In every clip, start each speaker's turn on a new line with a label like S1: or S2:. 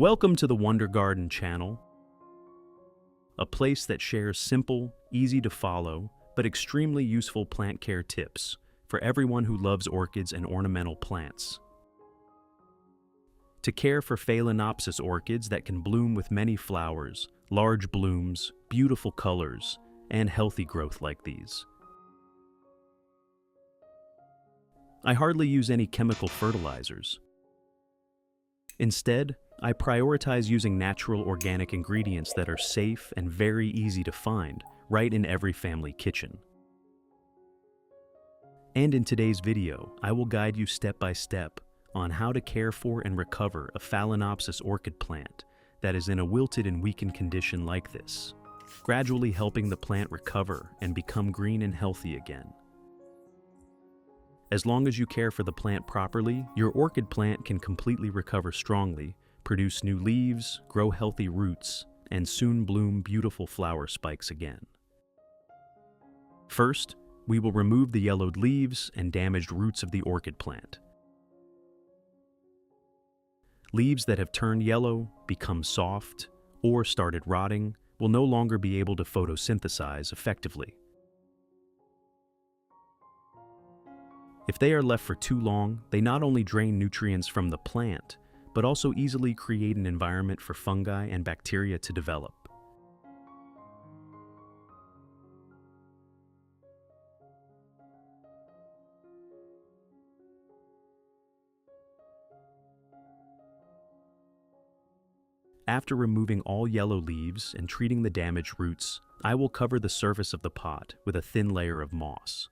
S1: Welcome to the Wonder Garden channel, a place that shares simple, easy to follow, but extremely useful plant care tips for everyone who loves orchids and ornamental plants. To care for Phalaenopsis orchids that can bloom with many flowers, large blooms, beautiful colors, and healthy growth like these. I hardly use any chemical fertilizers. Instead, I prioritize using natural organic ingredients that are safe and very easy to find right in every family kitchen. And in today's video, I will guide you step by step on how to care for and recover a Phalaenopsis orchid plant that is in a wilted and weakened condition like this, gradually helping the plant recover and become green and healthy again. As long as you care for the plant properly, your orchid plant can completely recover strongly, produce new leaves, grow healthy roots, and soon bloom beautiful flower spikes again. First, we will remove the yellowed leaves and damaged roots of the orchid plant. Leaves that have turned yellow, become soft, or started rotting will no longer be able to photosynthesize effectively. If they are left for too long, they not only drain nutrients from the plant, but also easily create an environment for fungi and bacteria to develop. After removing all yellow leaves and treating the damaged roots, I will cover the surface of the pot with a thin layer of moss.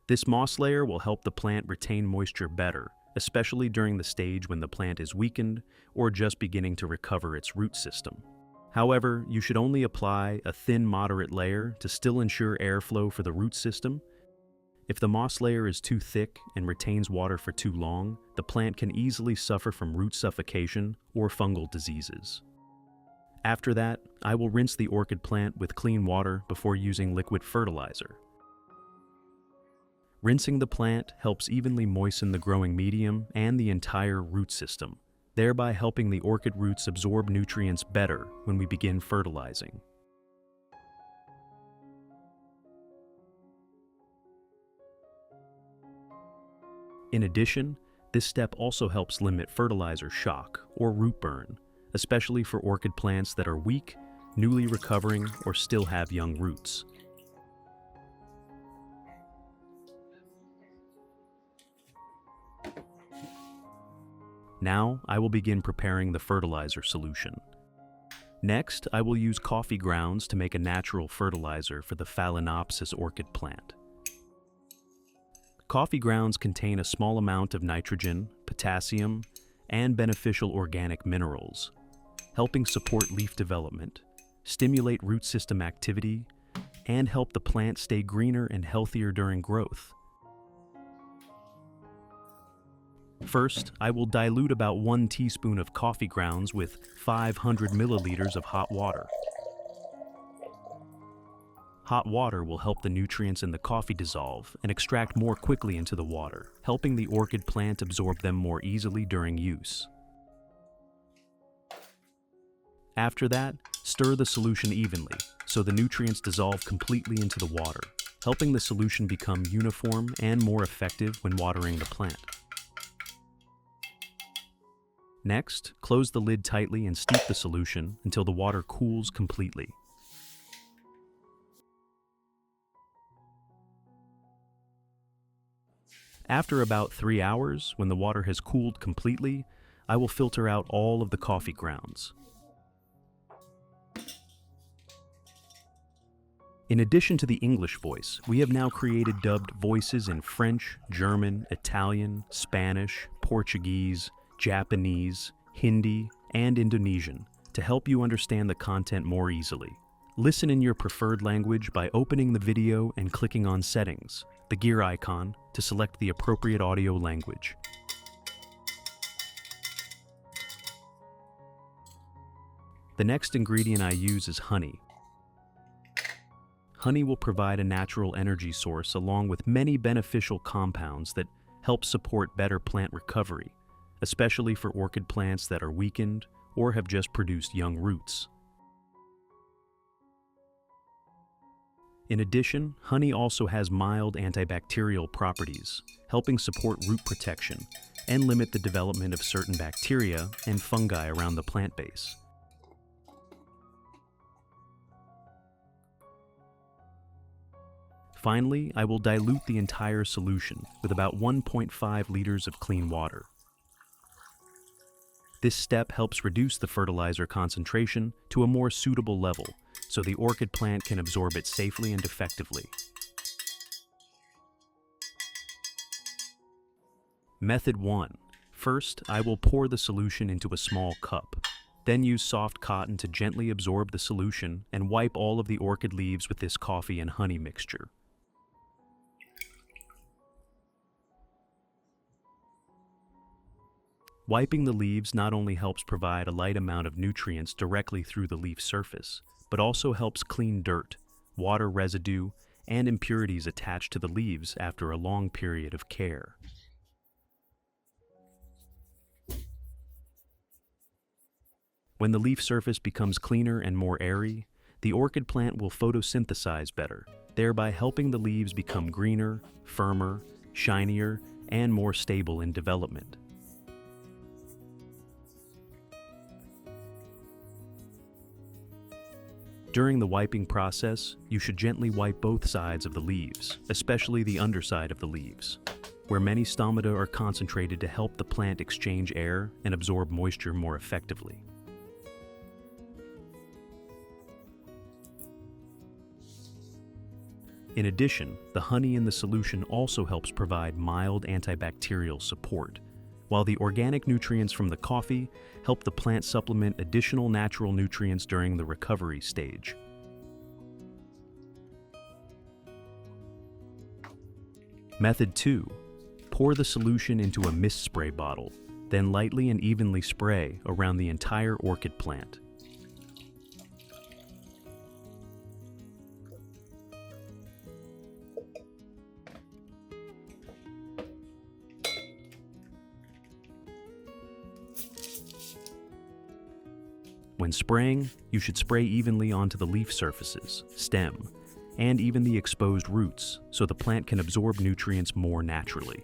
S1: This moss layer will help the plant retain moisture better, especially during the stage when the plant is weakened or just beginning to recover its root system. However, you should only apply a thin, moderate layer to still ensure airflow for the root system. If the moss layer is too thick and retains water for too long, the plant can easily suffer from root suffocation or fungal diseases. After that, I will rinse the orchid plant with clean water before using liquid fertilizer. Rinsing the plant helps evenly moisten the growing medium and the entire root system, thereby helping the orchid roots absorb nutrients better when we begin fertilizing. In addition, this step also helps limit fertilizer shock or root burn, especially for orchid plants that are weak, newly recovering, or still have young roots. Now, I will begin preparing the fertilizer solution. Next, I will use coffee grounds to make a natural fertilizer for the Phalaenopsis orchid plant. Coffee grounds contain a small amount of nitrogen, potassium, and beneficial organic minerals, helping support leaf development, stimulate root system activity, and help the plant stay greener and healthier during growth. First, I will dilute about 1 teaspoon of coffee grounds with 500 milliliters of hot water. Hot water will help the nutrients in the coffee dissolve and extract more quickly into the water, helping the orchid plant absorb them more easily during use. After that, stir the solution evenly so the nutrients dissolve completely into the water, helping the solution become uniform and more effective when watering the plant. Next, close the lid tightly and steep the solution until the water cools completely. After about 3 hours, when the water has cooled completely, I will filter out all of the coffee grounds. In addition to the English voice, we have now created dubbed voices in French, German, Italian, Spanish, Portuguese, Japanese, Hindi, and Indonesian to help you understand the content more easily. Listen in your preferred language by opening the video and clicking on Settings, the gear icon, to select the appropriate audio language. The next ingredient I use is honey. Honey will provide a natural energy source along with many beneficial compounds that help support better plant recovery, especially for orchid plants that are weakened or have just produced young roots. In addition, honey also has mild antibacterial properties, helping support root protection and limit the development of certain bacteria and fungi around the plant base. Finally, I will dilute the entire solution with about 1.5 liters of clean water. This step helps reduce the fertilizer concentration to a more suitable level, so the orchid plant can absorb it safely and effectively. Method 1. First, I will pour the solution into a small cup. Then use soft cotton to gently absorb the solution and wipe all of the orchid leaves with this coffee and honey mixture. Wiping the leaves not only helps provide a light amount of nutrients directly through the leaf surface, but also helps clean dirt, water residue, and impurities attached to the leaves after a long period of care. When the leaf surface becomes cleaner and more airy, the orchid plant will photosynthesize better, thereby helping the leaves become greener, firmer, shinier, and more stable in development. During the wiping process, you should gently wipe both sides of the leaves, especially the underside of the leaves, where many stomata are concentrated to help the plant exchange air and absorb moisture more effectively. In addition, the honey in the solution also helps provide mild antibacterial support, while the organic nutrients from the coffee help the plant supplement additional natural nutrients during the recovery stage. Method 2. Pour the solution into a mist spray bottle, then lightly and evenly spray around the entire orchid plant. When spraying, you should spray evenly onto the leaf surfaces, stem, and even the exposed roots, so the plant can absorb nutrients more naturally.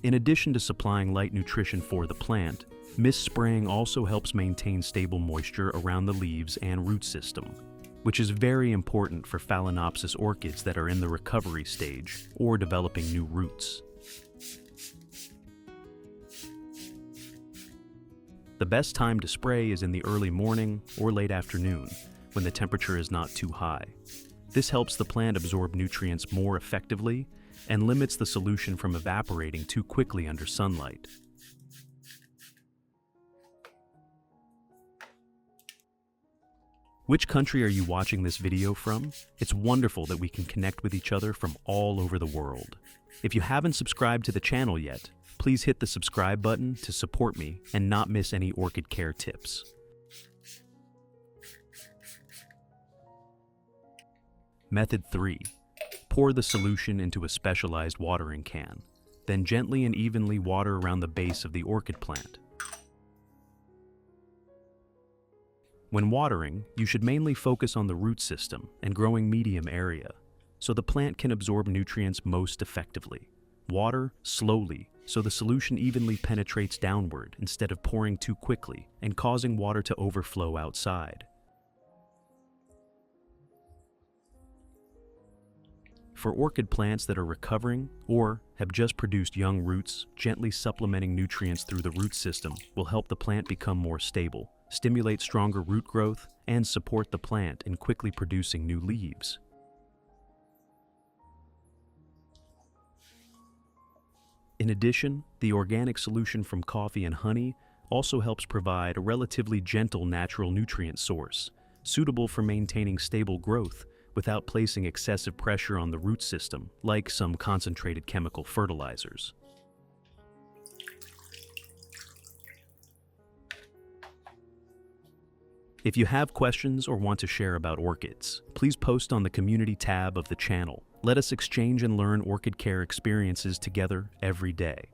S1: In addition to supplying light nutrition for the plant, mist spraying also helps maintain stable moisture around the leaves and root system, which is very important for Phalaenopsis orchids that are in the recovery stage or developing new roots. The best time to spray is in the early morning or late afternoon, when the temperature is not too high. This helps the plant absorb nutrients more effectively and limits the solution from evaporating too quickly under sunlight. Which country are you watching this video from? It's wonderful that we can connect with each other from all over the world. If you haven't subscribed to the channel yet, please hit the subscribe button to support me and not miss any orchid care tips. Method 3. Pour the solution into a specialized watering can, then gently and evenly water around the base of the orchid plant. When watering, you should mainly focus on the root system and growing medium area, so the plant can absorb nutrients most effectively. Water slowly, so the solution evenly penetrates downward instead of pouring too quickly and causing water to overflow outside. For orchid plants that are recovering or have just produced young roots, gently supplementing nutrients through the root system will help the plant become more stable, stimulate stronger root growth, and support the plant in quickly producing new leaves. In addition, the organic solution from coffee and honey also helps provide a relatively gentle natural nutrient source, suitable for maintaining stable growth without placing excessive pressure on the root system, like some concentrated chemical fertilizers. If you have questions or want to share about orchids, please post on the community tab of the channel. Let us exchange and learn orchid care experiences together every day.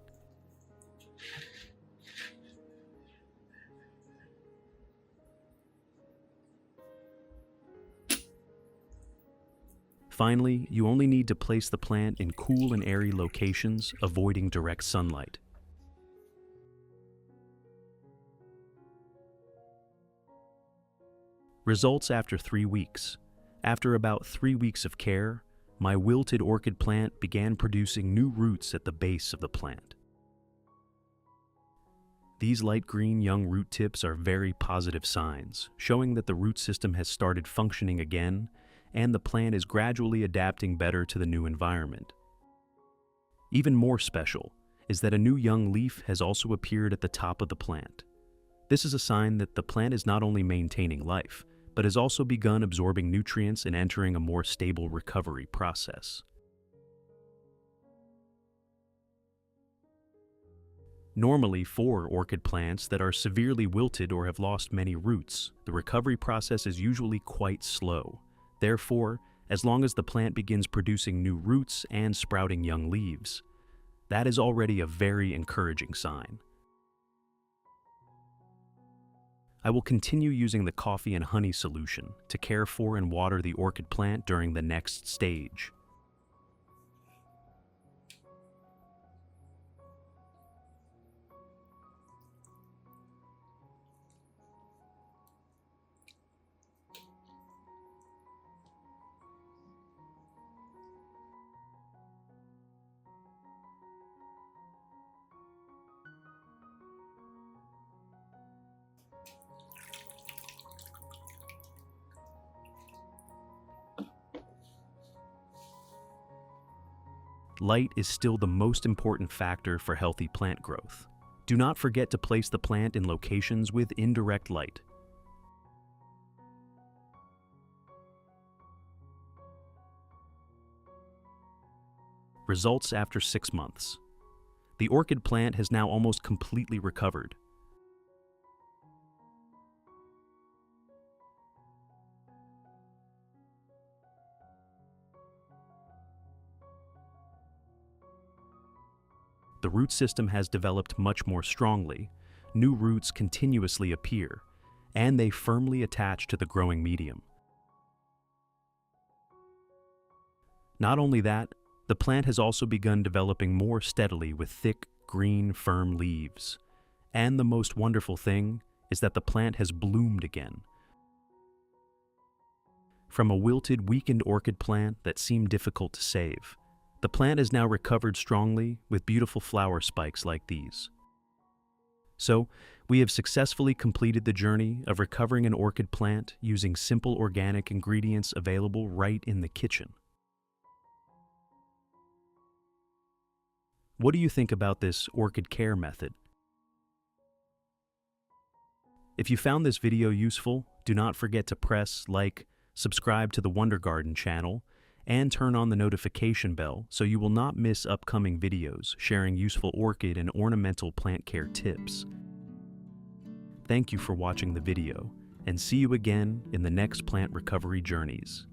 S1: Finally, you only need to place the plant in cool and airy locations, avoiding direct sunlight. Results after 3 weeks. After about 3 weeks of care, my wilted orchid plant began producing new roots at the base of the plant. These light green young root tips are very positive signs, showing that the root system has started functioning again and the plant is gradually adapting better to the new environment. Even more special is that a new young leaf has also appeared at the top of the plant. This is a sign that the plant is not only maintaining life, but has also begun absorbing nutrients and entering a more stable recovery process. Normally, for orchid plants that are severely wilted or have lost many roots, the recovery process is usually quite slow. Therefore, as long as the plant begins producing new roots and sprouting young leaves, that is already a very encouraging sign. I will continue using the coffee and honey solution to care for and water the orchid plant during the next stage. Light is still the most important factor for healthy plant growth. Do not forget to place the plant in locations with indirect light. Results after 6 months. The orchid plant has now almost completely recovered. The root system has developed much more strongly, new roots continuously appear, and they firmly attach to the growing medium. Not only that, the plant has also begun developing more steadily with thick, green, firm leaves. And the most wonderful thing is that the plant has bloomed again. From a wilted, weakened orchid plant that seemed difficult to save, the plant is now recovered strongly with beautiful flower spikes like these. So, we have successfully completed the journey of recovering an orchid plant using simple organic ingredients available right in the kitchen. What do you think about this orchid care method? If you found this video useful, do not forget to press like, subscribe to the Wonder Garden channel, and turn on the notification bell so you will not miss upcoming videos sharing useful orchid and ornamental plant care tips. Thank you for watching the video, and see you again in the next plant recovery journeys.